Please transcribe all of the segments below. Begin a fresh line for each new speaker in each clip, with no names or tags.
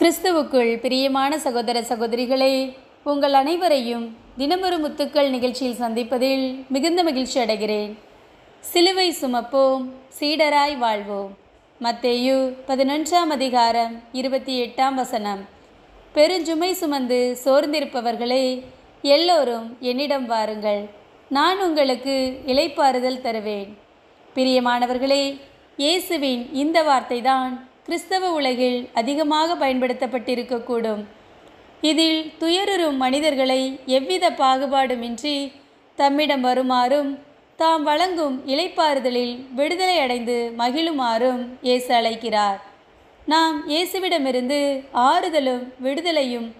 கிறிஸ்துவுக்குள் பிரியமான சகோதர சகோதரிகளே, உங்கள் அனைவரையும் தினமொரு முத்துக்கள் நிகழ்ச்சியில் சந்திப்பதில் மிகுந்த மகிழ்ச்சி அடைகிறேன். சிலுவை சுமப்போம், சீடராய் வாழ்வோம். மத்தேயு 11ஆம் அதிகாரம் 28ஆம் வசனம். பெருஞ்சுமை சுமந்து சோர்ந்திருப்பவர்களே, எல்லோரும் என்னிடம் வாருங்கள், நான் உங்களுக்கு இளைப்பாறுதல் தருவேன். பிரியமானவர்களே, இயேசுவின் இந்த வார்த்தைதான் கிறிஸ்தவ உலகில் அதிகமாக பயன்படுத்தப்பட்டிருக்கக்கூடும். இதில் துயருறும் மனிதர்களை எவ்வித பாகுபாடுமின்றி தம்மிடம் வருமாறும் தாம் வழங்கும் இளைப்பாறுதலில் விடுதலை அடைந்து மகிழுமாறும் இயேசு அழைக்கிறார். நாம் இயேசுவிடமிருந்து ஆறுதலும் விடுதலையும்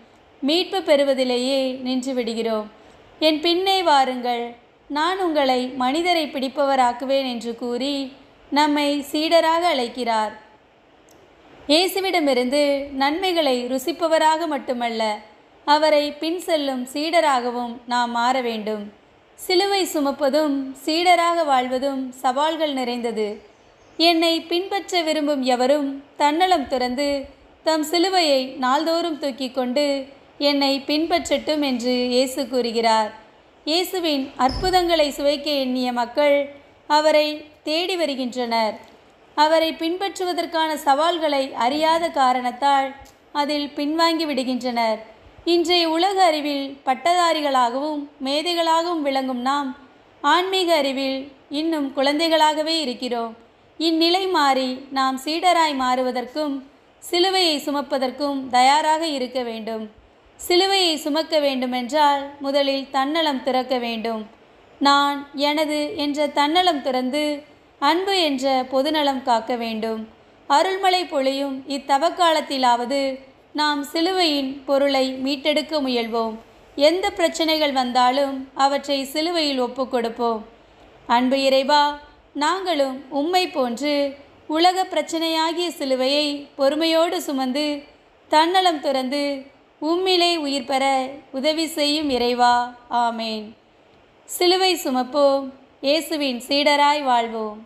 மீட்பு பெறுவதிலேயே நின்று விடுகிறோம். என் பின்னே வாருங்கள், நான் உங்களை மனிதரை பிடிப்பவராக்குவேன் என்று கூறி நம்மை சீடராக அழைக்கிறார். இயேசுவிடமிருந்து நன்மைகளை ருசிப்பவராக மட்டுமல்ல, அவரை பின் செல்லும் சீடராகவும் நாம் மாற வேண்டும். சிலுவை சுமப்பதும் சீடராக வாழ்வதும் சவால்கள் நிறைந்தது. என்னை பின்பற்ற விரும்பும் எவரும் தன்னலம் துறந்து தம் சிலுவையை நாள்தோறும் தூக்கி கொண்டு என்னை பின்பற்றட்டும் என்று இயேசு கூறுகிறார். இயேசுவின் அற்புதங்களை சுவைக்க எண்ணிய மக்கள் அவரை தேடி வருகின்றனர். அவரை பின்பற்றுவதற்கான சவால்களை அறியாத காரணத்தால் அதில் பின்வாங்கி விடுகின்றனர். இன்றைய உலக அறிவில் பட்டதாரிகளாகவும் மேதைகளாகவும் விளங்கும் நாம் ஆன்மீக அறிவில் இன்னும் குழந்தைகளாகவே இருக்கிறோம். இந்நிலை மாறி நாம் சீடராய் மாறுவதற்கும் சிலுவையை சுமப்பதற்கும் தயாராக இருக்க வேண்டும். சிலுவையை சுமக்க வேண்டுமென்றால் முதலில் தன்னலம் துறக்க வேண்டும். நான் எனது என்ற தன்னலம் துறந்து அன்பு என்ற பொதுநலம் காக்க வேண்டும். அருள்மழை பொழியும் இத்தவக்காலத்திலாவது நாம் சிலுவையின் பொருளை மீட்டெடுக்க முயல்வோம். எந்த பிரச்சனைகள் வந்தாலும் அவற்றை சிலுவையில் ஒப்புக் கொடுப்போம். அன்பு இறைவா, நாங்களும் உம்மை போன்று உலக பிரச்சனையாகிய சிலுவையை பொறுமையோடு சுமந்து தன்னலம் துறந்து உம்மிலே உயிர் பெற உதவி செய்யும் இறைவா, ஆமேன். சிலுவை சுமப்போம், இயேசுவின் சீடராய் வாழ்வோம்.